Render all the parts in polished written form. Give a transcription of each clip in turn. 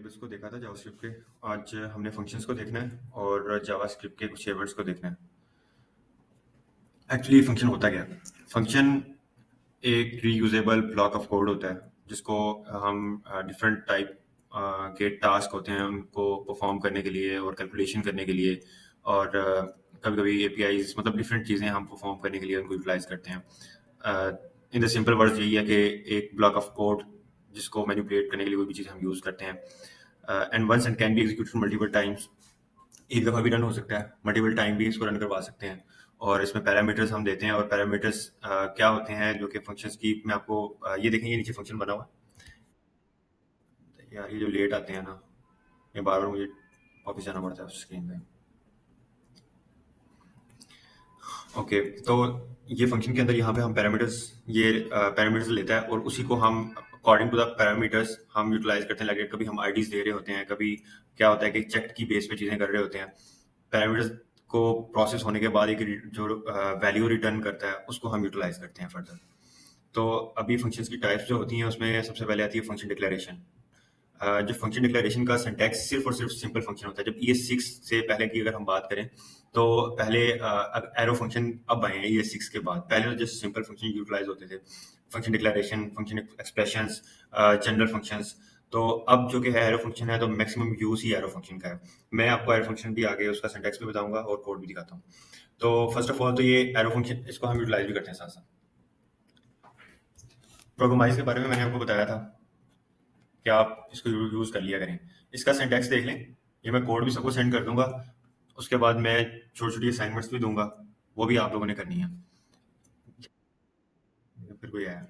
Variables को देखा था जावास्क्रिप्ट के। आज हमने फंक्शंस को देखना है और जावास्क्रिप्ट के कुछ कीवर्ड्स को देखना है। एक्चुअली फंक्शन होता क्या है? फंक्शन एक रीयूजेबल ब्लॉक ऑफ कोड होता है जिसको हम डिफरेंट टाइप के टास्क होते हैं उनको परफॉर्म करने के लिए और कैलकुलेशन करने के लिए और कभी कभी एपीआईज मतलब डिफरेंट चीज़ें हम परफॉर्म करने के लिए उनको यूटिलाइज करते हैं। इन द सिंपल वर्ड्स यही है कि एक ब्लॉक ऑफ कोड जिसको मैनिपुलेट करने के लिए कोई भी चीज़ हम यूज़ करते हैं and once and can be executed multiple times. एक दफ़ा भी रन हो सकता है, मल्टीपल टाइम भी इसको रन करवा सकते हैं। और इसमें पैरामीटर्स हम देते हैं और पैरामीटर्स क्या होते हैं जो कि फंक्शंस की मैं आपको ये देखेंगे नीचे फंक्शन बना हुआ है यार। ये जो लेट आते हैं ना, ये बार बार मुझे वापस जाना पड़ता है उस स्क्रीन पे। ओके, तो ये फंक्शन के अंदर यहाँ पे हम पैरामीटर्स लेता है और उसी को हम अकॉर्डिंग टू द पैरामीटर्स हम यूटिलाइज करते हैं। लाइक कभी हम आईडीज दे रहे होते हैं, कभी क्या होता है कि चेक की बेस पे चीज़ें कर रहे होते हैं। पैरामीटर्स को प्रोसेस होने के बाद एक जो वैल्यू रिटर्न करता है उसको हम यूटिलाइज करते हैं फर्दर। तो अभी फंक्शंस की टाइप्स जो होती हैं उसमें सबसे पहले आती है फंक्शन डिक्लेरेशन। जो फंक्शन डिक्लेरेशन का सिंटैक्स सिर्फ और सिर्फ सिंपल फंक्शन होता है। जब ES6 से पहले की अगर हम बात करें तो पहले एरो फंक्शन अब आए हैं ES6 के बाद। पहले तो जस्ट सिंपल फंक्शन यूटिलाइज होते थे, function declaration, function expressions, general functions. तो अब जो कि है एरो फंक्शन है तो मैक्सिमम यूज ही एरो फंक्शन का है। मैं आपको एरो फंक्शन भी आगे उसका सिंटैक्स भी बताऊंगा और कोड भी दिखाता हूँ। तो फर्स्ट ऑफ ऑल तो ये एरो फंक्शन इसको हम यूटिलाइज भी करते हैं साथ साथ। प्रोग्रामाइज के बारे में मैंने आपको बताया था कि आप इसको यूज कर लिया करें। इसका सिंटैक्स देख लें, ये मैं कोड भी सबको सेंड कर दूंगा। उसके बाद मैं छोटी छोटी असाइनमेंट्स भी दूंगा, वो भी आप लोगों ने करनी है। फिर कोई आया,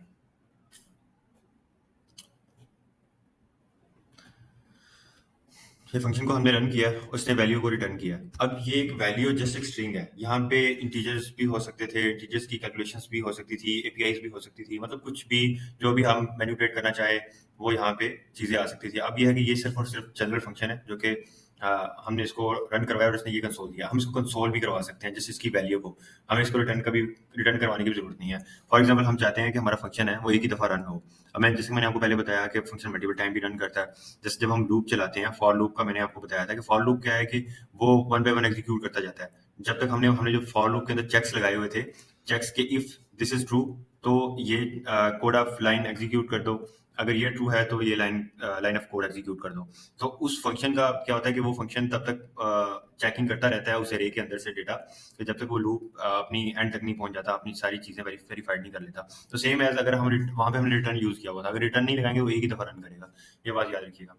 ये फंक्शन को हमने रन किया, उसने वैल्यू को रिटर्न किया। अब ये एक वैल्यू जस्ट एक स्ट्रिंग है, यहाँ पे इंटीजर्स भी हो सकते थे, इंटीजर्स की कैलकुलेशंस भी हो सकती थी, एपीआईज भी हो सकती थी, मतलब कुछ भी जो भी हम मैनिपुलेट करना चाहे वो यहाँ पे चीजें आ सकती थी। अब ये है कि ये सिर्फ और सिर्फ जनरल फंक्शन है जो कि हमने इसको रन करवाया और इसने ये कंसोल दिया। हम इसको कंसोल भी करवा सकते हैं जिस इसकी वैल्यू को, हमें इसको रिटर्न करवाने की जरूरत नहीं है। फॉर एग्जाम्पल हम चाहते हैं कि हमारा फंक्शन है वो एक ही दफा रन हो। अब जैसे मैंने आपको पहले बताया कि फंक्शन मल्टीपल टाइम भी रन करता है। जैसे जब हम लूप चलाते हैं, फॉर लूप का मैंने आपको बताया था कि फॉर लूप क्या है कि वो वन बाय वन एग्जीक्यूट करता जाता है। जब तक हमने हमने जो फॉर लूप के अंदर चेक्स लगाए हुए थे, चेक्स के इफ दिस इज ट्रू तो ये कोड ऑफ लाइन एग्जीक्यूट कर दो, अगर ये ट्रू है तो ये लाइन ऑफ कोड एग्जीक्यूट कर दो। तो उस फंक्शन का क्या होता है कि वो फंक्शन तब तक चेकिंग करता रहता है उस एरे के अंदर से डेटा, तो जब तक वो लूप अपनी एंड तक नहीं पहुंच जाता, अपनी सारी चीजें वेरीफाइड नहीं कर लेता। तो सेम एज अगर हम वहां पे हमने रिटर्न यूज किया हुआ था, अगर रिटर्न नहीं लगाएंगे वो एक ही दफा रन करेगा। ये बात याद रखिएगा।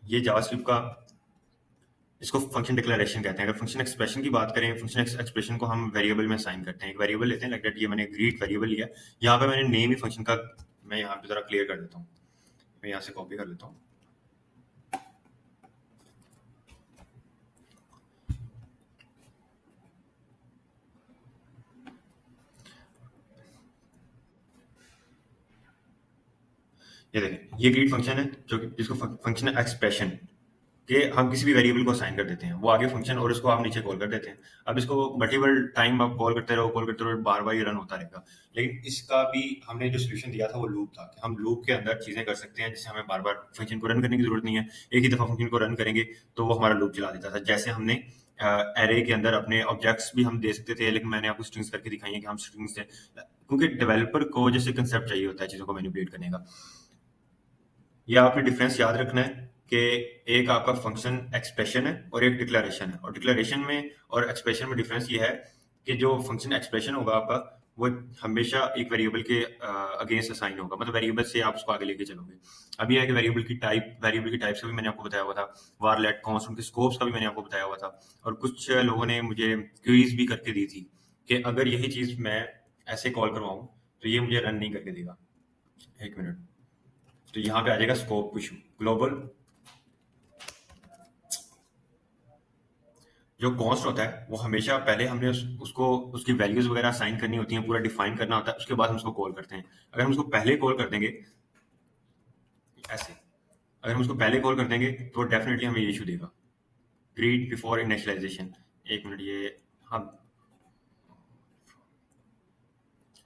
ये जावास्क्रिप्ट का इसको फंक्शन डिक्लेरेशन कहते हैं। अगर फंक्शन एक्सप्रेशन की बात करें, फंक्शन एक्सप्रेशन को हम वेरिएबल में असाइन करते हैं। एक वेरिएबल लेते हैं, लाइक दैट ये मैंने ग्रीट वेरिएबल लिया, यहाँ पे मैंने नेम ही फंक्शन का मैं यहाँ पे जरा क्लियर कर देता हूँ। मैं यहाँ से कॉपी कर लेता हूँ। ये देखें, ये ग्रीट फंक्शन है जो कि जिसको फंक्शन एक्सप्रेशन कि हम किसी भी वेरिएबल को असाइन कर देते हैं, वो आगे फंक्शन और इसको आप नीचे कॉल कर देते हैं। अब इसको मल्टीपल टाइम आप कॉल करते रहो, बार बार ये रन होता रहेगा। लेकिन इसका भी हमने जो सोल्यूशन दिया था वो लूप था कि हम लूप के अंदर चीजें कर सकते हैं जिससे हमें बार बार फंक्शन को रन करने की जरूरत नहीं है। एक ही दफा फंक्शन को रन करेंगे तो वो हमारा लूप चला देता था। जैसे हमने एरे के अंदर अपने ऑब्जेक्ट्स भी हम दे सकते थे, लेकिन मैंने आपको स्ट्रिंग्स करके दिखाई है कि हम स्ट्रिंग्स से, क्योंकि डेवलपर को जैसे कंसेप्ट चाहिए होता है चीजों को मैनिपुलेट करने का। ये आपने डिफरेंस याद रखना है कि एक आपका फंक्शन एक्सप्रेशन है और एक डिक्लेरेशन है। और डिक्लेरेशन में और एक्सप्रेशन में डिफरेंस ये है कि जो फंक्शन एक्सप्रेशन होगा आपका वो हमेशा एक वेरिएबल के अगेंस्ट असाइन होगा, मतलब वेरिएबल से आप उसको आगे लेके चलोगे। अब ये है कि वेरिएबल की टाइप्स का भी मैंने आपको बताया हुआ था, वार लेट कॉन्स्ट, उनके स्कोप्स का भी मैंने आपको बताया हुआ था। और कुछ लोगों ने मुझे क्वीज भी करके दी थी कि अगर यही चीज मैं ऐसे कॉल करवाऊं तो ये मुझे रन नहीं करके देगा। एक मिनट, तो यहाँ पे आ जाएगा स्कोप इशू। ग्लोबल जो कॉन्स्ट होता है वो हमेशा पहले हमने उसको उसकी वैल्यूज वगैरह साइन करनी होती हैं, पूरा डिफाइन करना होता है, उसके बाद हम उसको कॉल करते हैं। अगर हम उसको पहले कॉल कर देंगे ऐसे, अगर हम उसको पहले कॉल कर देंगे तो डेफिनेटली हमें ये इशू देगा, ग्रीड बिफोर इनिशियलाइजेशन। एक मिनट, ये हम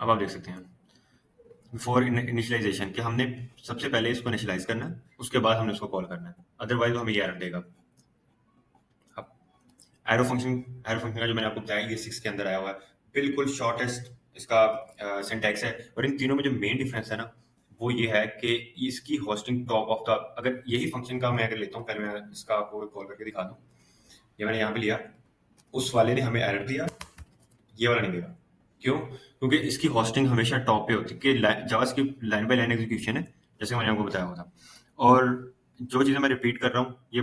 अब आप देख सकते हैं। बिफोर इनिशियलाइजेशन कि हमने सबसे पहले इसको इनिशियलाइज करना है, उसके बाद हमने उसको कॉल करना है, अदरवाइज वो हमें ये एरर देगा। अब एरो फंक्शन का जो मैंने आपको बताया ये 6 के अंदर आया हुआ है, बिल्कुल शॉर्टेस्ट इसका सिंटैक्स है। और इन तीनों में जो मेन डिफरेंस है ना, वो ये है कि इसकी होस्टिंग टॉप ऑफ द, अगर यही फंक्शन का मैं अगर लेता हूँ, पहले मैं इसका आपको कॉल करके दिखा दूँ। ये मैंने यहाँ पे लिया, उस वाले ने हमें एरर दिया, ये वाला नहीं देगा। क्यों? क्योंकि इसकी होस्टिंग हमेशा टॉप पे होती है कि JavaScript line by line execution है, जैसे मैंने आपको बताया हुआ था। और जो चीज़ें मैं रिपीट कर रहा हूँ, ये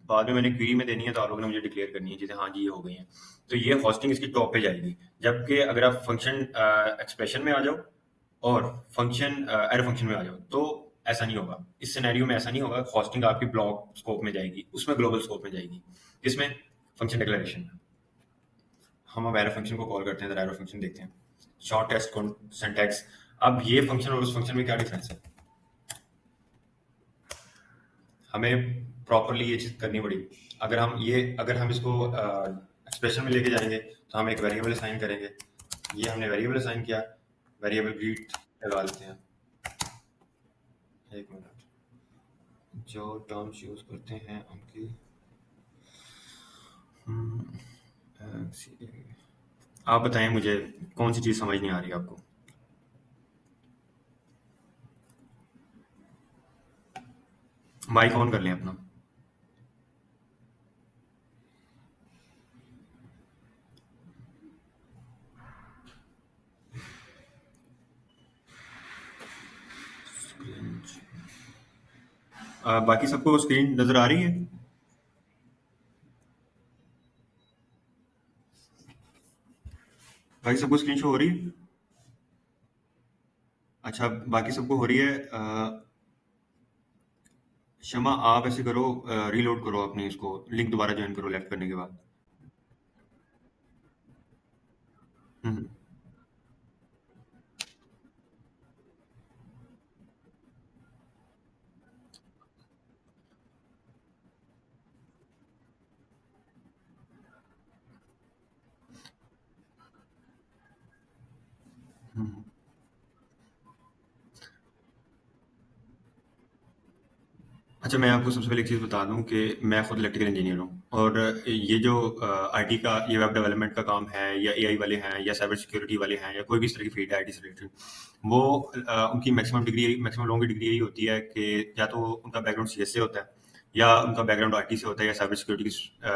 बाद में मैंने क्वेरी में देनी है, तो आप लोगों ने मुझे डिक्लेयर करनी है चीज़ें, हाँ जी ये हो गई हैं। तो ये होस्टिंग इसकी टॉप पे जाएगी। जबकि अगर आप फंक्शन एक्सप्रेशन में आ जाओ और फंक्शन एरर फंक्शन में आ जाओ, तो ऐसा नहीं होगा। इस सिनेरियो में ऐसा नहीं होगा। होस्टिंग आपकी ब्लॉक स्कोप में जाएगी, उसमें ग्लोबल स्कोप में जाएगी। इसमें फंक्शन डिक्लेरेशन में हम अब एरो फंक्शन को कॉल करते हैं, तो एरो फंक्शन देखते हैं। Short test syntax. अब ये फंक्शन और उस फंक्शन में क्या डिफरेंस है, हमें प्रॉपरली ये चीज करनी पड़ी। अगर हम इसको एक्सप्रेशन में लेके जाएंगे, तो हम एक वेरिएबल असाइन करेंगे। ये हमने वेरिएबल असाइन किया, वेरिएबल ग्रीट लगा लेते हैं। एक मिनट, जो टर्म्स यूज करते हैं उनकी आप बताएं मुझे कौन सी चीज समझ नहीं आ रही आपको। माइक ऑन कर लें अपना। बाकी सबको स्क्रीन नजर आ रही है? बाकी सबको स्क्रीन शो हो रही है? अच्छा, बाकी सबको हो रही है। शमा, आप ऐसे करो, रीलोड करो अपनी इसको, लिंक दोबारा ज्वाइन करो लेफ्ट करने के बाद। हम्म। हम्म। अच्छा, मैं आपको सबसे पहले एक चीज़ बता दूं कि मैं खुद इलेक्ट्रिकल इंजीनियर हूं, और ये जो आईटी का, ये वेब डेवलपमेंट का काम है, या एआई वाले हैं, या साइबर सिक्योरिटी वाले हैं, या कोई भी इस तरह की फील्ड है आईटी से रिलेटेड, वो उनकी मैक्सिमम लोगों की डिग्री यही होती है कि या तो उनका बैकग्राउंड सीएस से होता है, या उनका बैकग्राउंड आईटी से होता है, या साइबर सिक्योरिटी की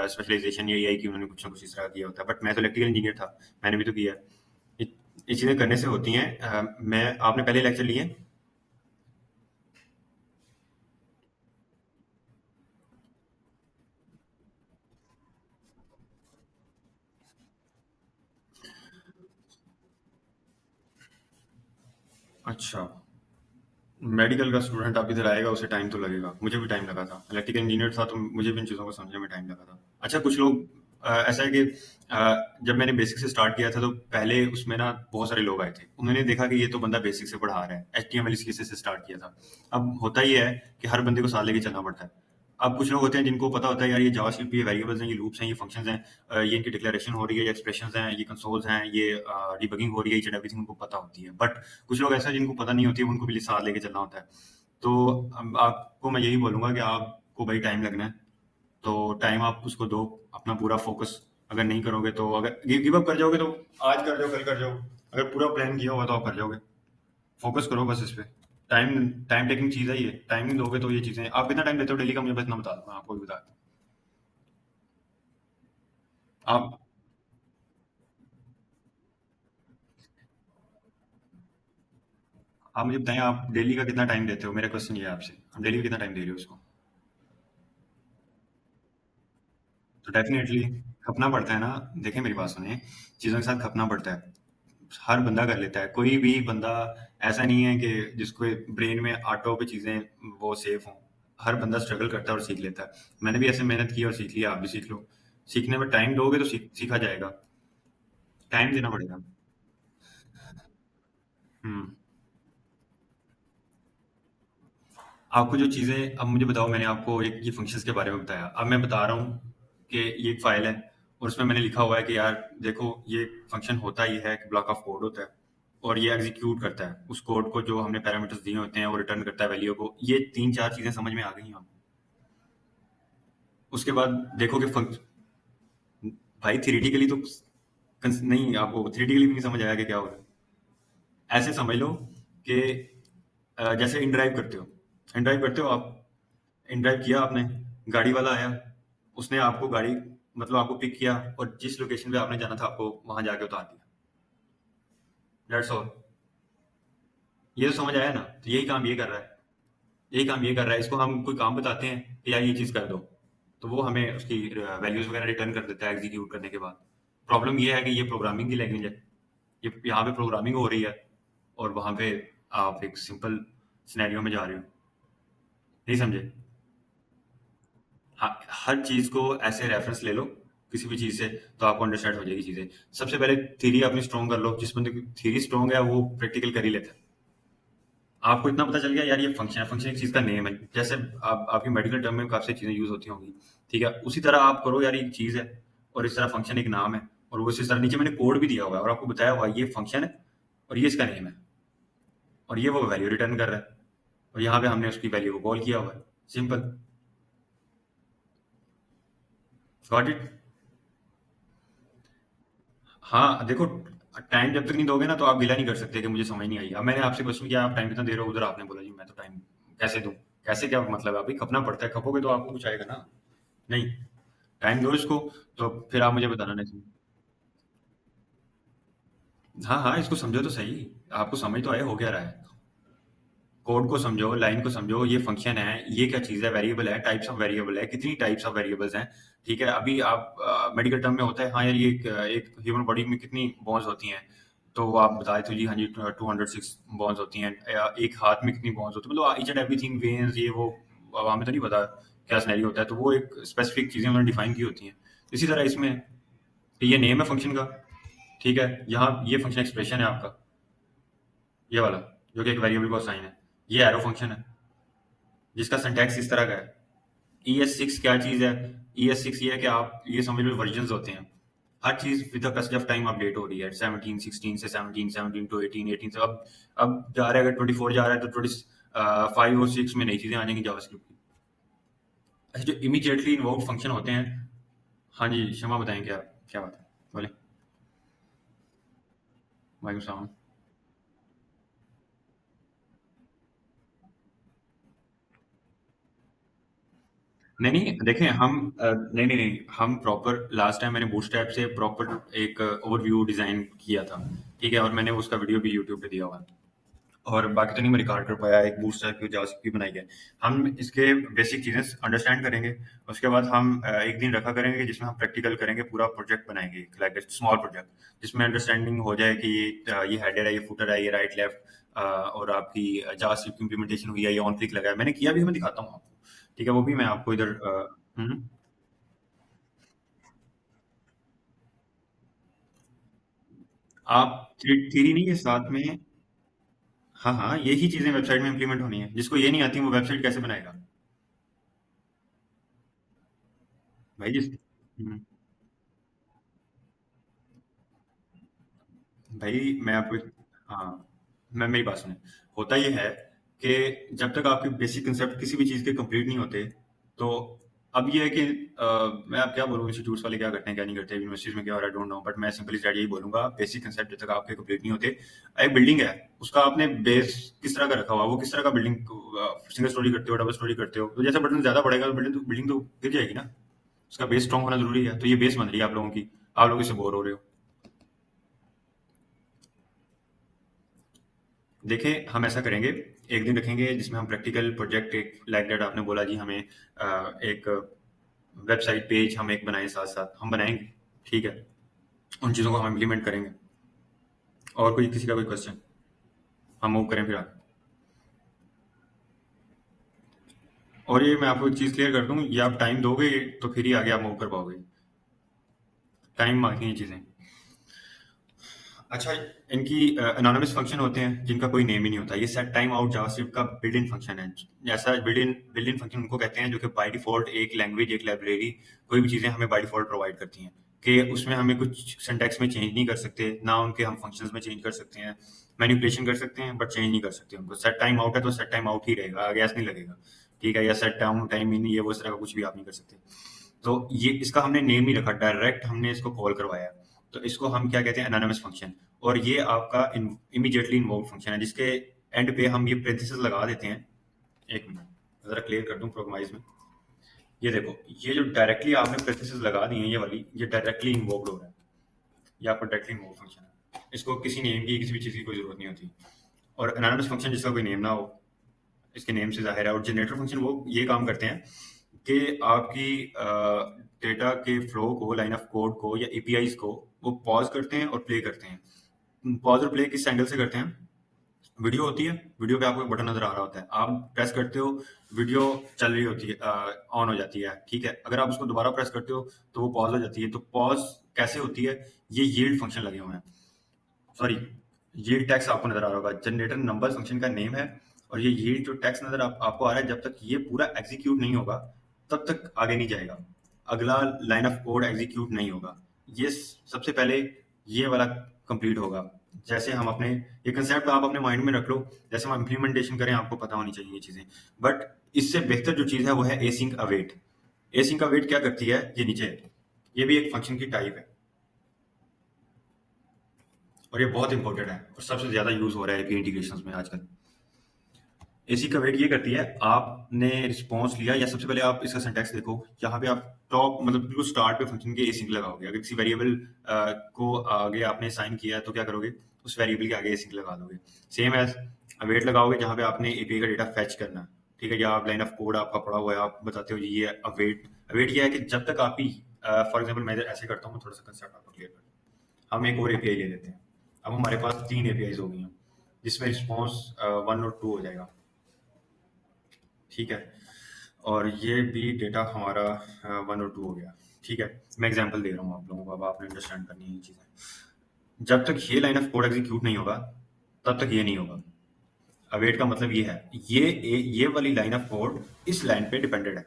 स्पेशलाइजेशन या एआई की उन्होंने कुछ ना कुछ इस तरह किया होता है। बट मैं तो इलेक्ट्रिकल इंजीनियर था, मैंने भी तो किया है। ये ये चीज़ें करने से होती हैं। मैं आपने पहले लेक्चर लिए? अच्छा, मेडिकल का स्टूडेंट आप इधर आएगा, उसे टाइम तो लगेगा, मुझे भी टाइम लगा था, इलेक्ट्रिकल इंजीनियर था, तो मुझे भी इन चीज़ों को समझने में टाइम लगा था। अच्छा, कुछ लोग ऐसा है कि जब मैंने बेसिक से स्टार्ट किया था, तो पहले उसमें ना बहुत सारे लोग आए थे, उन्होंने देखा कि ये तो बंदा बेसिक से पढ़ा रहा है, HTML CSS से स्टार्ट किया था। अब होता ही है कि हर बंदे को साथ लेके चलना पड़ता है। अब कुछ लोग होते हैं जिनको पता होता है, यार ये जावास्क्रिप्ट, ये वेरिएबल्स हैं, ये लूप्स हैं, ये फंक्शंस हैं, ये इनकी डिक्लेरेशन हो रही है, ये एक्सप्रेशंस हैं, ये कंसोल्स हैं, ये डिबगिंग हो रही है, ईच एंड एवरीथिंग उनको पता होती है। बट कुछ लोग ऐसे हैं जिनको पता नहीं होती है, उनको भी साथ लेके चलना होता है। तो आपको मैं यही बोलूंगा कि आपको भाई टाइम लगना है, तो टाइम आप उसको दो, अपना पूरा फोकस। अगर नहीं करोगे, तो अगर गिव अप कर जाओगे, तो आज कर जाओ, कल कर जाओ। अगर पूरा प्लान किया होगा तो आप कर जाओगे। फोकस करो बस इस पे। टाइम टाइम टेकिंग चीज है ये, टाइम नहीं दोगे तो ये चीजें। आप कितना टाइम देते हो डेली का, मुझे बस इतना बता दो, मैं आपको भी बता दूं। आप आप मुझे बताएं, आप डेली का कितना टाइम देते हो? मेरा क्वेश्चन ये है आपसे, आप डेली का कितना टाइम दे रहे हो उसको? तो डेफिनेटली खपना पड़ता है ना। देखें, मेरी बात सुनिए, चीज़ों के साथ खपना पड़ता है। हर बंदा कर लेता है, कोई भी बंदा ऐसा नहीं है कि जिसको ब्रेन में ऑटो पे चीज़ें वो सेफ हों। हर बंदा स्ट्रगल करता है और सीख लेता है। मैंने भी ऐसे मेहनत की और सीख लिया, आप भी सीख लो। सीखने में टाइम दोगे तो सीखा जाएगा। टाइम देना पड़ेगा। हम्म। आपको जो चीज़ें, अब मुझे बताओ, मैंने आपको ये फंक्शंस के बारे में बताया, अब मैं बता रहा हूँ कि ये एक फाइल है, और उसमें मैंने लिखा हुआ है कि यार देखो, ये फंक्शन होता ही है कि ब्लॉक ऑफ कोड होता है, और ये एग्जीक्यूट करता है उस कोड को जो हमने पैरामीटर्स दिए होते हैं, वो रिटर्न करता है वैल्यू को। ये 3-4 चीज़ें समझ में आ गई हैं आपको। उसके बाद देखो कि भाई थ्योरेटिकली तो नहीं, आपको थ्योरेटिकली भी नहीं समझ आया कि क्या हो रहा है। ऐसे समझ लो कि जैसे इन ड्राइव करते हो आप। इन ड्राइव किया आपने, गाड़ी वाला आया, उसने आपको गाड़ी मतलब आपको पिक किया और जिस लोकेशन पे आपने जाना था आपको वहां जाके उतार दिया। That's all. ये तो समझ आया ना? तो यही काम ये कर रहा है, यही काम ये कर रहा है। इसको हम कोई काम बताते हैं कि यार ये चीज़ कर दो, तो वो हमें उसकी वैल्यूज़ वगैरह रिटर्न कर देता है एग्जीक्यूट करने के बाद। प्रॉब्लम ये है कि ये प्रोग्रामिंग की लैंग्वेज है, ये यहाँ पे प्रोग्रामिंग हो रही है और वहाँ पे आप एक सिंपल सिनेरियो में जा रहे हो। नहीं समझे? हाँ, हर चीज़ को ऐसे रेफरेंस ले लो किसी भी चीज़ से, तो आपको अंडरस्टैंड हो जाएगी चीज़ें। सबसे पहले थ्योरी अपनी स्ट्रॉन्ग कर लो। जिस बंदे की थ्योरी स्ट्रॉन्ग है वो प्रैक्टिकल कर ही लेता है। आपको इतना पता चल गया यार ये फंक्शन है, फंक्शन एक चीज़ का नेम है। जैसे आप आपकी मेडिकल टर्म में काफ़ी चीज़ें यूज़ होती होंगी, ठीक है? उसी तरह आप करो यार, ये एक चीज़ है और इस तरह फंक्शन एक नाम है, और वो इसी तरह नीचे मैंने कोड भी दिया हुआ है और आपको बताया हुआ है ये फंक्शन है और ये इसका नेम है और ये वो वैल्यू रिटर्न कर रहा है और यहाँ पे हमने उसकी वैल्यू को कॉल किया हुआ है। सिंपल। Got it? हाँ, देखो, टाइम जब तक नहीं दोगे ना तो आप गिला नहीं कर सकते कि मुझे समझ नहीं आई। अब मैंने आपसे क्वेश्चन किया, आप टाइम कितना दे रहे हो, उधर आपने बोला जी मैं तो टाइम कैसे दूं? कैसे, क्या मतलब है? अभी खपना पड़ता है, खपोगे तो आपको कुछ आएगा ना? नहीं, टाइम दो इसको। तो फिर आप मुझे बताना नहीं। हाँ हाँ, इसको समझो तो सही। आपको समझ तो आया हो क्या रहा है? कोड को समझो, लाइन को समझो, ये फंक्शन है, ये क्या चीज़ है, वेरिएबल है, टाइप्स ऑफ वेरिएबल है, कितनी टाइप्स ऑफ वेरिएबल्स हैं, ठीक है? अभी आप मेडिकल टर्म में होता है, हाँ यार ये एक ह्यूमन बॉडी में कितनी बोन्स होती हैं, तो वो आप बताए तो जी हाँ जी 206 बोन्स होती हैं। एक हाथ में कितनी बोन्स होती है, मतलब ईच एंड एवरीथिंग, वेन्स, ये वो। अब हमें तो नहीं पता क्या सिनेरियो होता है, तो वो एक स्पेसिफिक चीज़ें उन्होंने डिफाइन की होती हैं। इसी तरह इसमें ये नेम है फंक्शन का, ठीक है? यहाँ ये फंक्शन एक्सप्रेशन है आपका, ये वाला, जो कि एक वेरिएबल को साइन है। ये एरो फंक्शन है जिसका सिंटैक्स इस तरह का है। ES6 क्या चीज़ है? ES6 ये है कि आप ये समझ लो वर्जन्स होते हैं। हर चीज़ with the passage of time update हो रही है। 17 16 से 17 17 टू 18 18 से अब जा रहा है। अगर 24 जा रहा है तो 5 और 6 में नई चीज़ें आ जाएंगी जावास्क्रिप्ट की। अच्छा, जो इमीडिएटली इन्वोक्ड फंक्शन होते हैं। हाँ जी, क्षमा बताएं, क्या क्या बात है? बोले। वालेकुम सलाम। नहीं नहीं, देखें हम नहीं नहीं नहीं, हम प्रॉपर लास्ट टाइम मैंने बूटस्ट्रैप से प्रॉपर एक ओवरव्यू डिजाइन किया था, ठीक है? और मैंने उसका वीडियो भी यूट्यूब पे दिया हुआ है। और बाकी तो नहीं मैं रिकॉर्ड कर पाया। एक बूटस्ट्रैप की जावास्क्रिप्ट की बनाई है। हम इसके बेसिक चीज़ें अंडरस्टैंड करेंगे। उसके बाद हम एक दिन रखा करेंगे जिसमें हम प्रैक्टिकल करेंगे, पूरा प्रोजेक्ट बनाएंगे, लाइक स्मॉल प्रोजेक्ट, जिसमें अंडरस्टैंडिंग हो जाए कि ये हेडर है, ये फुटर है, ये राइट लेफ्ट, और आपकी जावास्क्रिप्ट की इंप्लीमेंटेशन हुई है, ये ऑन क्लिक लगा है, मैंने किया भी, मैं दिखाता हूँ आपको, ठीक है? वो भी मैं आपको इधर हम्म। आप थ्योरी नहीं है साथ में। हाँ हाँ, यही चीज़ें वेबसाइट में इंप्लीमेंट होनी है। जिसको ये नहीं आती वो वेबसाइट कैसे बनाएगा? भाई जिस हम्म। भाई मैं आपको हाँ, मैं मेरी बात सुने। होता ये है कि जब तक आपके बेसिक कंसेप्ट किसी भी चीज़ के कंप्लीट नहीं होते, तो अब ये है कि मैं अब क्या बोलूँ, इंस्टीट्यूट्स वाले क्या करते हैं क्या नहीं करते, यूनिवर्सिटीज में क्या हो रहा है डोंट नो, बट मैं सिंपली स्टार्ट यही बोलूंगा, बेसिक कंसेप्ट जब तक आपके कंप्लीट नहीं होते। एक बिल्डिंग है, उसका आपने बेस किस तरह का रखा हुआ, वो किस तरह का बिल्डिंग, सिंगल स्टोरी करते हो, डबल स्टोरी करते हो, तो जैसा बटन ज्यादा बढ़ेगा तो बिल्डिंग तो गिर जाएगी ना। उसका बेस स्ट्रॉन्ग होना जरूरी है। तो ये बेस बन रही है आप लोगों की, आप लोग इससे बोर हो रहे हो। देखें, हम ऐसा करेंगे, एक दिन रखेंगे जिसमें हम प्रैक्टिकल प्रोजेक्ट, एक लाइक दैट आपने बोला जी हमें एक वेबसाइट पेज हम एक बनाएं, साथ साथ हम बनाएंगे, ठीक है? उन चीज़ों को हम इम्प्लीमेंट करेंगे। और कोई किसी का कोई क्वेश्चन? हम मूव करें फिर आगे। और ये मैं आपको एक चीज़ क्लियर कर दूं, ये आप टाइम दोगे तो फिर ही आगे आप मूव कर पाओगे। टाइम मांगती हैं चीज़ें। अच्छा, इनकी एनोनिमस फंक्शन होते हैं जिनका कोई नेम ही नहीं होता। ये सेट टाइम आउट जावास्क्रिप्ट का बिल्ट इन फंक्शन है। ऐसा बिल्ट इन फंक्शन उनको कहते हैं जो कि बाय डिफॉल्ट एक लैंग्वेज, एक लाइब्रेरी, कोई भी चीज़ें हमें बाय डिफॉल्ट प्रोवाइड करती हैं, कि उसमें हमें कुछ सिंटैक्स में चेंज नहीं कर सकते, ना उनके हम फंक्शंस में चेंज कर सकते हैं। मैनिपुलेशन कर सकते हैं बट चेंज नहीं कर सकते उनको। सेट टाइम आउट है तो सेट टाइम आउट ही रहेगा, गैस नहीं लगेगा, ठीक है, या सेट डाउन टाइम इन, ये वो इस तरह का कुछ भी आप नहीं कर सकते। तो ये इसका हमने नेम नहीं रखा, डायरेक्ट हमने इसको कॉल करवाया, तो इसको हम क्या कहते हैं, एनोनिमस फंक्शन। और ये आपका इमीडिएटली इन्वोक्ड फंक्शन है, जिसके एंड पे हम ये पैरेंथेसिस लगा देते हैं। एक मिनट जरा क्लियर कर दूं प्रोग्रामाइज में। ये देखो, ये जो डायरेक्टली आपने पैरेंथेसिस लगा दी है ये वाली, ये डायरेक्टली इन्वोक्ड हो रहा है, ये आपका डायरेक्टली इन्वोक्ड फंक्शन है, इसको किसी नेम की किसी भी चीज़ की कोई जरूरत नहीं होती। और एनोनिमस फंक्शन जिसका कोई नेम ना हो, इसके नेम से जाहिर है। और जनरेटर फंक्शन वो ये काम करते हैं कि आपकी डेटा के फ्लो को, लाइन ऑफ कोड को या एपीआईज को वो पॉज करते हैं और प्ले करते हैं। पॉज और प्ले किस एंगल से करते हैं, वीडियो होती है, वीडियो पे आपको एक बटन नजर आ रहा होता है, आप प्रेस करते हो, वीडियो चल रही होती है, ऑन हो जाती है, ठीक है। अगर आप उसको दोबारा प्रेस करते हो तो वो पॉज हो जाती है। तो पॉज कैसे होती है, ये यील्ड फंक्शन लगे हुए हैं, सॉरी यील्ड टैक्स आपको नजर आ रहा होगा, जनरेटर नंबर फंक्शन का नेम है। और ये यील्ड जो टैक्स नजर आपको आ रहा है, जब तक ये पूरा एग्जीक्यूट नहीं होगा तब तक आगे नहीं जाएगा, अगला लाइन ऑफ कोड एग्जीक्यूट नहीं होगा। ये सबसे पहले ये वाला कंप्लीट होगा। जैसे हम अपने ये कंसेप्ट आप अपने माइंड में रख लो, जैसे हम इम्प्लीमेंटेशन करें आपको पता होनी चाहिए ये चीजें। बट इससे बेहतर जो चीज है वो है एसिंक अवेट। एसिंक अवेट क्या करती है, ये नीचे है, ये भी एक फंक्शन की टाइप है और ये बहुत इंपॉर्टेंट है और सबसे ज्यादा यूज हो रहा है एपी इंटीग्रेशंस में आजकल। एसी का वेट ये करती है, आपने रिस्पॉन्स लिया, या सबसे पहले आप इसका सिंटैक्स देखो, यहाँ पे आप टॉप मतलब बिल्कुल स्टार्ट पे फंक्शन के एसिंक लगाओगे। अगर किसी वेरिएबल को आगे आपने साइन किया है तो क्या करोगे, उस वेरिएबल के आगे एसिंक लगा दोगे। सेम एज अवेट लगाओगे जहाँ पे आपने एपीआई का डेटा फेच करना है, ठीक है, या आप लाइन ऑफ कोड आपका पड़ा हुआ है, आप बताते हो जी ये अवेट। अवेट ये है कि जब तक आप ही, फॉर एग्जाम्पल मैं ऐसे करता हूँ, थोड़ा सा कंसेप्ट आपको क्लियर कर, हम एक और एपीआई ले लेते हैं। अब हमारे पास 3 एपीआईज हो गई हैं जिसमें रिस्पॉन्स 1 और 2 हो जाएगा, ठीक है। और ये भी डेटा हमारा 1 और 2 हो गया, ठीक है। मैं एग्जांपल दे रहा हूँ आप लोगों को, अब आपने अंडरस्टैंड करनी है ये चीज़ें। जब तक ये लाइन ऑफ कोड एग्जीक्यूट नहीं होगा तब तक ये नहीं होगा। अवेट का मतलब ये है, ये वाली लाइन ऑफ कोड इस लाइन पे डिपेंडेंट है,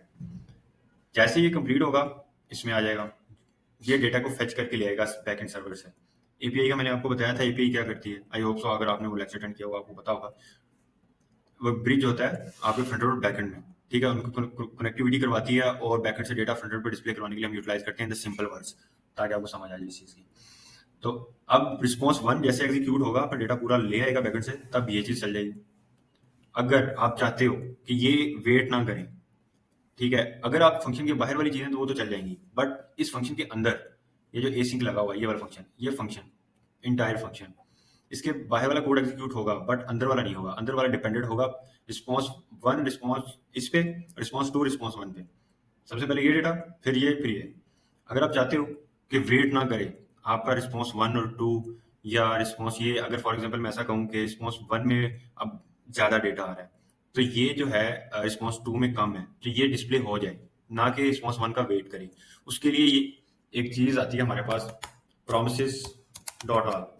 जैसे ये कंप्लीट होगा इसमें आ जाएगा, ये डेटा को फेच करके ले आएगा बैकएंड सर्वर से। एपीआई का मैंने आपको बताया था, एपीआई क्या करती है, आई होप सो अगर आपने वो लेक्चर अटेंड किया होगा आपको पता होगा। वो ब्रिज होता है आपके फ्रंट एंड और बैकएंड में, ठीक है, उनको कनेक्टिविटी करवाती है और बैकएंड से डेटा फ्रंट एंड पे डिस्प्ले करवाने के लिए हम यूटिलाइज करते हैं द सिंपल वर्ड्स, ताकि आपको समझ आ जाए इस चीज की। तो अब रिस्पॉन्स 1 जैसे एग्जीक्यूट होगा, फिर डेटा पूरा ले आएगा बैकएंड से, तब ये चीज चल जाएगी। अगर आप चाहते हो कि ये वेट ना करें, ठीक है, अगर आप फंक्शन के बाहर वाली चीजें तो वो तो चल जाएंगी, बट इस फंक्शन के अंदर ये जो एसिंक लगा हुआ है, ये वाला फंक्शन, ये फंक्शन इंटायर फंक्शन, इसके बाहर वाला कोड एग्जीक्यूट होगा बट अंदर वाला नहीं होगा। अंदर वाला डिपेंडेंट होगा रिस्पॉन्स 1 रिस्पॉन्स इस पे, रिस्पॉन्स 2 रिस्पॉन्स 1 पे। सबसे पहले ये डेटा, फिर ये। अगर आप चाहते हो कि वेट ना करे आपका रिस्पॉन्स 1 और 2, या रिस्पॉन्स ये, अगर फॉर एग्जांपल मैं ऐसा कहूँ कि रिस्पॉन्स 1 में अब ज्यादा डेटा आ रहा है तो ये जो है रिस्पॉन्स 2 में कम है, तो ये डिस्प्ले हो जाए, ना कि रिस्पॉन्स 1 का वेट करे। उसके लिए ये एक चीज आती है हमारे पास, promises डॉट ऑल।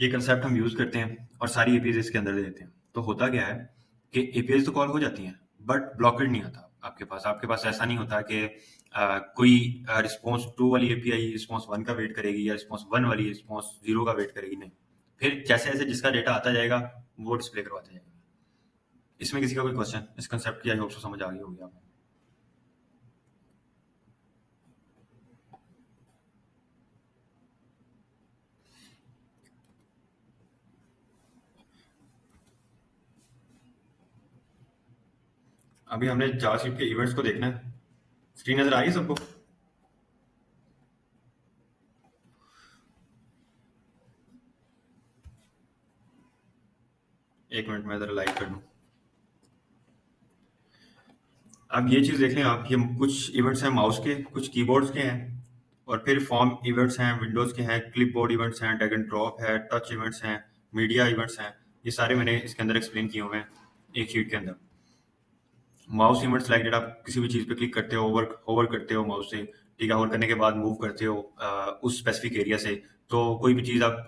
ये कंसेप्ट हम यूज करते हैं और सारी एपीआई इसके अंदर दे देते हैं। तो होता क्या है कि एपीआई तो कॉल हो जाती हैं बट ब्लॉकेड नहीं आता आपके पास ऐसा नहीं होता कि कोई रिस्पॉन्स 2 वाली एपीआई रिस्पॉन्स 1 का वेट करेगी या रिस्पॉन्स 1 वाली रिस्पॉन्स 0 का वेट करेगी, नहीं। फिर जैसे जैसे जिसका डेटा आता जाएगा वो डिस्प्ले करवाता जाएगा। इसमें किसी का कोई क्वेश्चन, इस कंसेप्ट की आई होप सो समझ आ गई होगी आपको। अभी हमने जावास्क्रिप्ट के इवेंट्स को देखना है। स्क्रीन नजर आ रही है सबको? एक मिनट में जरा लाइक कर दूं। अब ये चीज देख लें आप, ये कुछ इवेंट्स हैं माउस के, कुछ कीबोर्ड्स के हैं, और फिर फॉर्म इवेंट्स हैं विंडोज के हैं, क्लिपबोर्ड इवेंट्स हैं, ड्रैग एंड ड्रॉप है, टच इवेंट्स हैं, मीडिया इवेंट्स हैं। ये सारे मैंने इसके अंदर एक्सप्लेन किए हुए हैं एक शीट के अंदर। माउस इवेंट्स लाइक आप किसी भी चीज पे क्लिक करते हो, होवर करते हो माउस से, ठीक है, होवर करने के बाद मूव करते हो उस स्पेसिफिक एरिया से। तो कोई भी चीज आप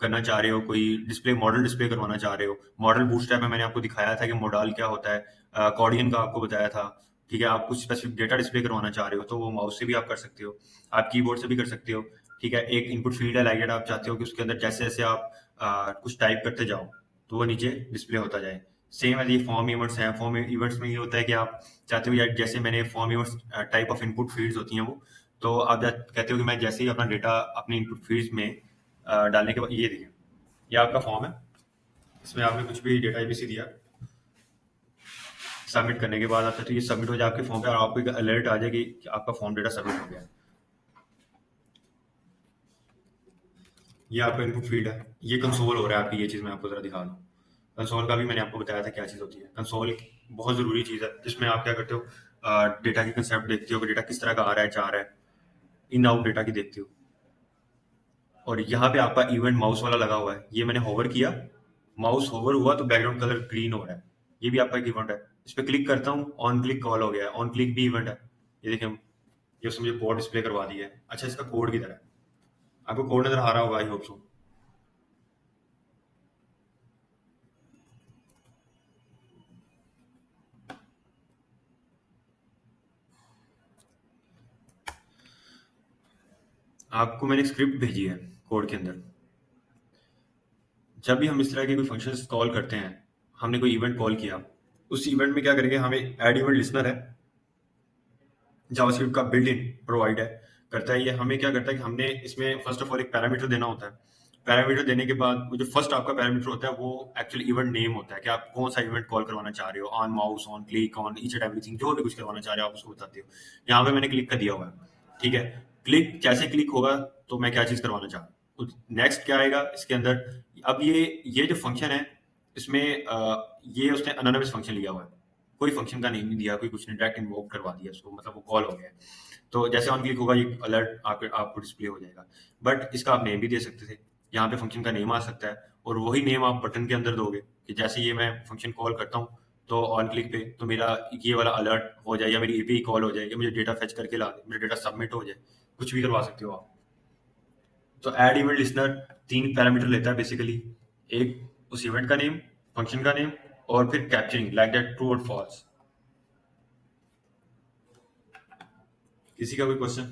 करना चाह रहे हो, कोई डिस्प्ले मॉडल डिस्प्ले करवाना चाह रहे हो, मॉडल बूटस्ट्रैप में मैंने आपको दिखाया था कि मॉडल क्या होता है, अकॉर्डियन का आपको बताया था, ठीक है। आप कुछ स्पेसिफिक डेटा डिस्प्ले करवाना चाह रहे हो तो वो माउस से भी आप कर सकते हो, आप कीबोर्ड से भी कर सकते हो, ठीक है। एक इनपुट फील्ड है लाइक आप चाहते हो कि उसके अंदर जैसे जैसे आप कुछ टाइप करते जाओ तो वो नीचे डिस्प्ले होता जाए। सेम एज ये फॉर्म इवेंट्स हैं, फॉर्म इवेंट्स में ये होता है कि आप चाहते हो यार, जैसे मैंने form events type of input fields होती हैं वो, तो आप कहते हो कि मैं जैसे ही अपना डेटा अपने इनपुट फील्ड्स में डालने के बाद, ये देखिए ये आपका फॉर्म है, इसमें आपने कुछ भी डेटा एबीसी दिया, सबमिट करने के बाद आपका तो ये सबमिट हो जाए आपके फॉर्म पे, और आपको एक अलर्ट आ जाएगी कि आपका फॉर्म डेटा सबमिट हो गया है। ये आपका इनपुट फील्ड है, ये कंसोल हो रहा है आपकी, ये चीज़ मैं आपको ज़रा दिखा दूँ। कंसोल का भी मैंने आपको बताया था क्या चीज़ होती है। कंसोल एक बहुत ज़रूरी चीज़ है जिसमें आप क्या करते हो, डेटा की कंसेप्ट देखते हो कि डेटा किस तरह का आ रहा है, जा रहा है, इन आउट डेटा की देखते हो। और यहाँ पे आपका इवेंट माउस वाला लगा हुआ है, ये मैंने होवर किया, माउस होवर हुआ तो बैकग्राउंड कलर ग्रीन हो रहा है, ये भी आपका एक इवेंट है। इस पे क्लिक करता हूँ, ऑन क्लिक कॉल हो गया है, ऑन क्लिक भी इवेंट है। ये देखिए, ये उसने मुझे बोर्ड डिस्प्ले करवा दी है। अच्छा, इसका कोड किधर है? आपको कोड नजर आ रहा होगा, आई होप सो। आपको मैंने एक स्क्रिप्ट भेजी है कोड के अंदर। जब भी हम इस तरह के कोई फंक्शंस कॉल करते हैं, हमने कोई इवेंट कॉल किया, उस इवेंट में क्या करेंगे, हमें ऐड इवेंट लिसनर है, जावास्क्रिप्ट का बिल्ट इन प्रोवाइड है, करता है ये। हमें क्या करता है कि हमने इसमें फर्स्ट ऑफ ऑल एक पैरामीटर देना होता है। पैरामीटर देने के बाद वो जो फर्स्ट आपका पैरामीटर होता है वो एक्चुअली इवेंट नेम होता है, कि आप कौन सा इवेंट कॉल करवाना चाह रहे हो, on mouse, on click, on each and everything, जो भी कुछ करवाना चाह रहे हो आप उसको बताते हो। यहाँ पे मैंने क्लिक का दिया हुआ है, ठीक है। क्लिक जैसे क्लिक होगा तो मैं क्या चीज करवाना चाह रहा हूँ, नेक्स्ट क्या आएगा इसके अंदर। अब ये जो फंक्शन है, इसमें ये उसने अनोनिमस फंक्शन लिया हुआ है, कोई फंक्शन का नेम नहीं दिया, कोई कुछ नहीं, डायरेक्ट इन्वोक करवा दिया उसको, मतलब वो कॉल हो गया है। तो जैसे ऑन क्लिक होगा ये अलर्ट आपको डिस्प्ले हो जाएगा। बट इसका आप नेम भी दे सकते थे, यहाँ पे फंक्शन का नेम आ सकता है, और वही नेम आप बटन के अंदर दोगे कि जैसे ये मैं फंक्शन कॉल करता हूँ तो ऑन क्लिक पे तो मेरा ये वाला अलर्ट हो जाए, या मेरी एपीआई कॉल हो जाए, या मुझे डेटा फेच करके ला दे, मेरा डेटा सबमिट हो जाए, कुछ भी करवा सकते हो आप। तो ऐड इवेंट लिसनर 3 पैरामीटर लेता है बेसिकली, एक उस इवेंट का नेम, फंक्शन का नेम, और फिर कैप्चरिंग लाइक दैट ट्रू और फॉल्स। किसी का कोई क्वेश्चन?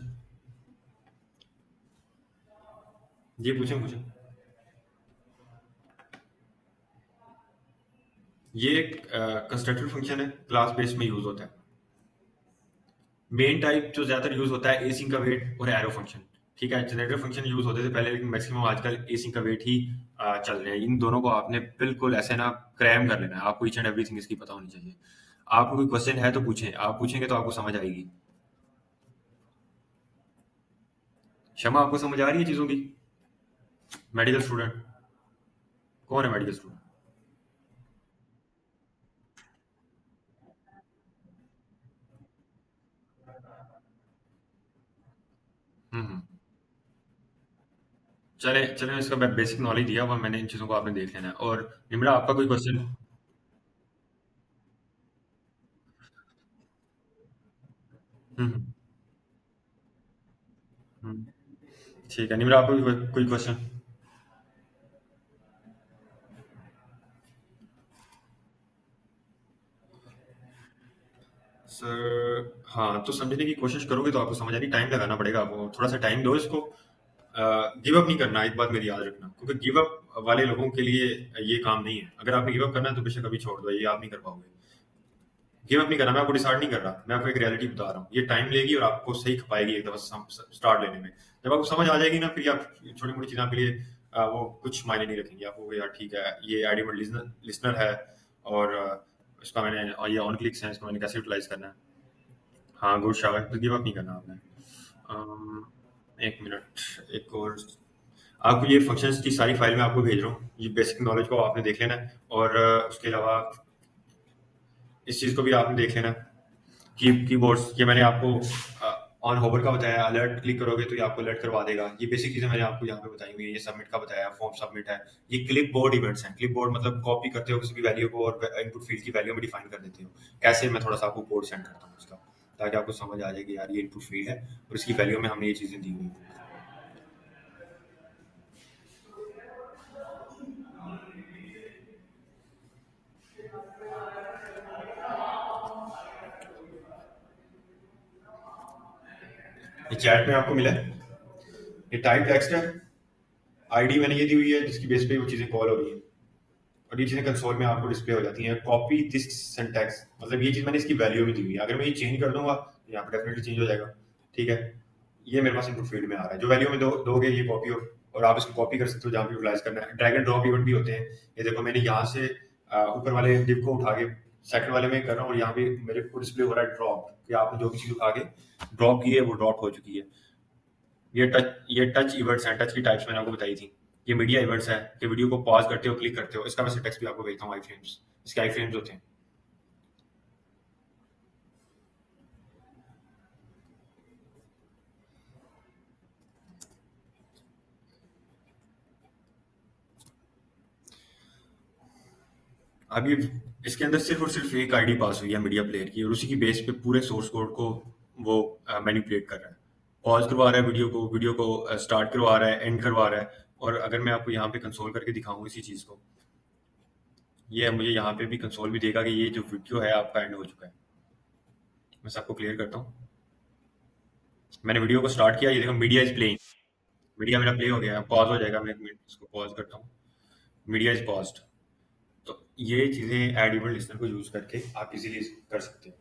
जी पूछें पूछें। ये एक कंस्ट्रक्टर फंक्शन है, क्लास बेस में यूज होता है। मेन टाइप जो ज्यादातर यूज होता है एसिंक का वेट और एरो फंक्शन, ठीक है। जनरेटर फंक्शन यूज होते थे पहले, लेकिन मैक्सिमम आजकल एसिंक का वेट ही चल रहे हैं। इन दोनों को आपने बिल्कुल ऐसे ना क्रैम कर लेना है, आपको ईच एंड एवरीथिंग इसकी पता होनी चाहिए। आपको कोई क्वेश्चन है तो पूछें, आप पूछेंगे तो आपको समझ आएगी। क्षमा, आपको समझ आ रही है चीजों की? मेडिकल स्टूडेंट कौन है? Medical student? हम्म। चले चले, इसका बेसिक नॉलेज दिया हुआ मैंने, इन चीजों को आपने देख लेना है। और निम्रा, आपका कोई क्वेश्चन? हम्म। हम्म। ठीक है निम्रा, आपको कोई क्वेश्चन? सर हाँ, तो समझने की कोशिश करोगे तो आपको समझ आनी, टाइम लगाना पड़ेगा आपको, थोड़ा सा टाइम दो इसको। गिव अप नहीं करना, एक बात मेरी याद रखना, क्योंकि गिव अप वाले लोगों के लिए ये काम नहीं है। अगर आपने गिव अप करना है तो बेशक अभी छोड़ दो, ये आप नहीं कर पाओगे। गिव अप नहीं करना, मैं आपको डिसाइड नहीं कर रहा, मैं आपको एक रियलिटी बता रहा हूँ। ये टाइम लेगी और आपको सही खपाएगी एक दफा स्टार्ट लेने में। जब आपको समझ आ जाएगी ना, फिर आप छोटी मोटी चीजें आपके लिए वो कुछ मायने नहीं रखेंगे। आपको यार ठीक है, ये एडिबल लिसनर है, और इसका मैंने, और ये ऑन क्लिक्स है, इसको मैंने कैसे यूटिलाइज करना है। हाँ गुड शाबाश, तो गिव अप नहीं करना आपने। एक मिनट, एक और, आपको ये फंक्शंस की सारी फाइल मैं आपको भेज रहा हूँ, ये बेसिक नॉलेज को आपने देख लेना है। और उसके अलावा इस चीज़ को भी आपने देख लेना है। कीबोर्ड्स, ये मैंने आपको ऑन होवर का बताया, अलर्ट क्लिक करोगे तो ये आपको अलर्ट करवा देगा। ये बेसिक चीज़ें मैंने आपको यहाँ पे बताई हुई है। ये सबमिट का बताया, फॉर्म सबमिट है। ये क्लिप बोर्ड इवेंट्स हैं। क्लिप बोर्ड मतलब कॉपी करते हो किसी भी वैल्यू को और इनपुट फील्ड की वैल्यू में डिफाइन कर देते हो। कैसे, मैं थोड़ा सा आपको कोड सेंड करता हूँ इसका, ताकि आपको समझ आ जाए कि यार ये इनपुट फील्ड है और इसकी वैल्यू में हमने ये चीज़ें दी हुई हैं। ये चैट में आपको मिला है, ये टाइप टेक्स्ट है। आईडी मैंने ये दी हुई है जिसकी बेस पे वो चीज़ें कॉल हो रही हैं, और ये चीज़ें कंसोल में आपको डिस्प्ले हो जाती हैं। कॉपी दिस सिंटैक्स, मतलब ये चीज़ मैंने इसकी वैल्यू भी दी हुई है। अगर मैं ये चेंज कर दूंगा तो यहाँ पर डेफिनेटली चेंज हो जाएगा। ठीक है, ये मेरे पास इनपुट फील्ड में आ रहा है। जो वैल्यू में दोगे ये कॉपी हो, और आप इसको कॉपी कर सकते हो जहाँ पे यूटिलाइज करना है। ड्रैग एंड ड्रॉप इवेंट भी होते हैं। ये देखो मैंने यहाँ से ऊपर वाले डिव को उठा के सेकंड वाले में कर रहा हूँ, और यहाँ पे मेरे को डिस्प्ले हो रहा है ड्रॉप, कि आपने जो भी चीज़ उठा के ड्रॉप की है वो ड्रॉप हो चुकी है। ये टच इवेंट्स हैं। टच की टाइप्स मैंने आपको बताई थी। ये मीडिया इवेंट्स है कि वीडियो को पॉज करते हो, क्लिक करते हो। इसका मैं सिंटैक्स भी आपको भेजता हूँ। आई फ्रेम्स, इसके आई फ्रेम्स होते हैं। अभी इसके अंदर सिर्फ और सिर्फ एक आईडी पास हुई है मीडिया प्लेयर की, और उसी की बेस पे पूरे सोर्स कोड को वो मैनिपुलेट कर रहा है। पॉज करवा रहा है वीडियो को स्टार्ट करवा रहा है, एंड करवा रहा है। और अगर मैं आपको यहाँ पे कंसोल करके दिखाऊं इसी चीज को, ये मुझे यहाँ पे भी कंसोल भी देगा कि ये जो वीडियो है आपका एंड हो चुका है। मैं सबको क्लियर करता हूँ। मैंने वीडियो को स्टार्ट किया, ये देखो मीडिया इज प्लेइंग। मीडिया मेरा प्ले हो गया, पॉज हो जाएगा। मैं एक मिनट इसको पॉज करता हूँ। Media is paused. तो ये चीजें एड इवेंट लिस्टनर को यूज करके आप इजीली कर सकते हो।